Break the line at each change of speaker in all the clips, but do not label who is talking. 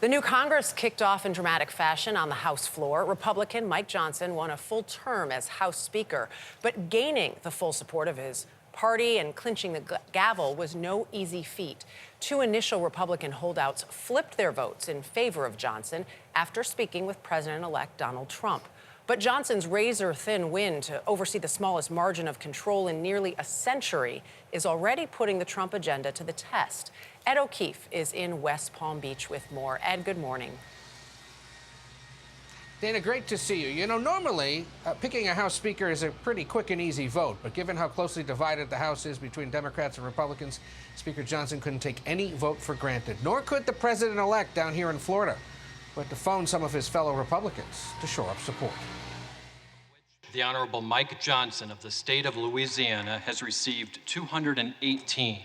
The new Congress kicked off in dramatic fashion on the House floor. Republican Mike Johnson won a full term as House Speaker, but gaining the full support of his party and clinching the gavel was no easy feat. Two initial Republican holdouts flipped their votes in favor of Johnson after speaking with President-elect Donald Trump. But Johnson's razor-thin win to oversee the smallest margin of control in nearly a century is already putting the Trump agenda to the test. Ed O'Keefe is in West Palm Beach with more. Ed, good morning.
Dana, great to see you. You know, normally picking a House Speaker is a pretty quick and easy vote, but given how closely divided the House is between Democrats and Republicans, Speaker Johnson couldn't take any vote for granted, nor could the president-elect down here in Florida, who had to phone some of his fellow Republicans to shore up support.
The Honorable Mike Johnson of the state of Louisiana has received 218.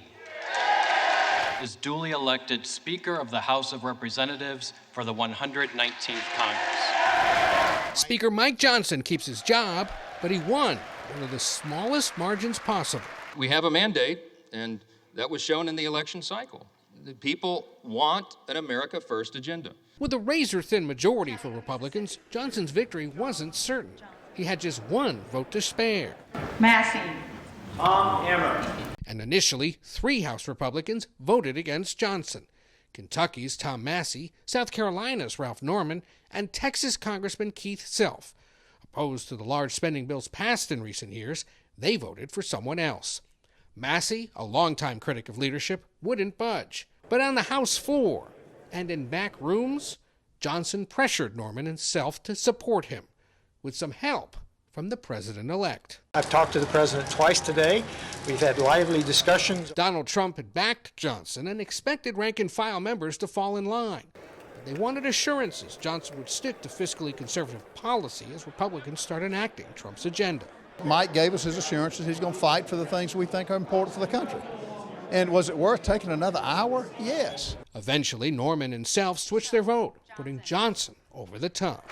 Is duly elected Speaker of the House of Representatives for the 119th Congress.
Speaker Mike Johnson keeps his job, but he won one of the smallest margins possible.
We have a mandate, and that was shown in the election cycle. The people want an America First agenda.
With a razor-thin majority for Republicans, Johnson's victory wasn't certain. He had just one vote to spare.
Massey.
Tom Emmer.
And initially, 3 House Republicans voted against Johnson. Kentucky's Tom Massey, South Carolina's Ralph Norman, and Texas Congressman Keith Self. Opposed to the large spending bills passed in recent years, they voted for someone else. Massey, a longtime critic of leadership, wouldn't budge. But on the House floor and in back rooms, Johnson pressured Norman and Self to support him, with some help from the president-elect.
I've talked to the president twice today. We've had lively discussions.
Donald Trump had backed Johnson and expected rank-and-file members to fall in line. But they wanted assurances Johnson would stick to fiscally conservative policy as Republicans start enacting Trump's agenda.
Mike gave us his assurances he's going to fight for the things we think are important for the country. And was it worth taking another hour? Yes.
Eventually, Norman and Self switched their vote, putting Johnson over the top.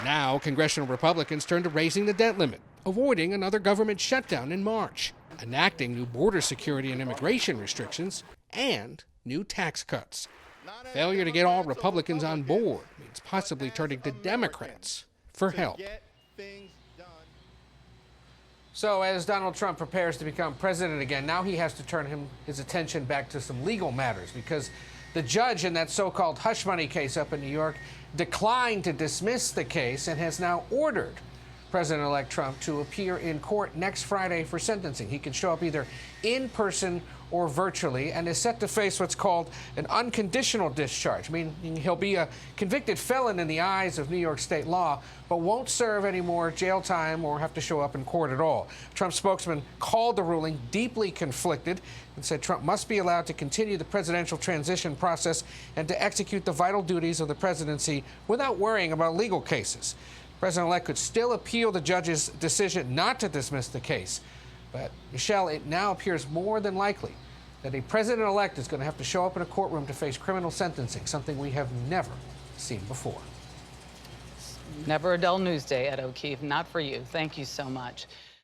Now, congressional Republicans turn to raising the debt limit, avoiding another government shutdown in March, enacting new border security and immigration restrictions, and new tax cuts. Failure to get all Republicans on board means possibly turning to Democrats for help. So as Donald Trump prepares to become president again, now he has to turn his attention back to some legal matters, because the judge in that so-called hush money case up in New York declined to dismiss the case and has now ordered President-elect Trump to appear in court next Friday for sentencing. He can show up either in person or virtually, and is set to face what's called an unconditional discharge, meaning he'll be a convicted felon in the eyes of New York state law, but won't serve any more jail time or have to show up in court at all. Trump's spokesman called the ruling deeply conflicted and said Trump must be allowed to continue the presidential transition process and to execute the vital duties of the presidency without worrying about legal cases. President-elect could still appeal the judge's decision not to dismiss the case. But, Michelle, it now appears more than likely that a president-elect is going to have to show up in a courtroom to face criminal sentencing, something we have never seen before.
Never a dull news day, Ed O'Keefe. Not for you. Thank you so much.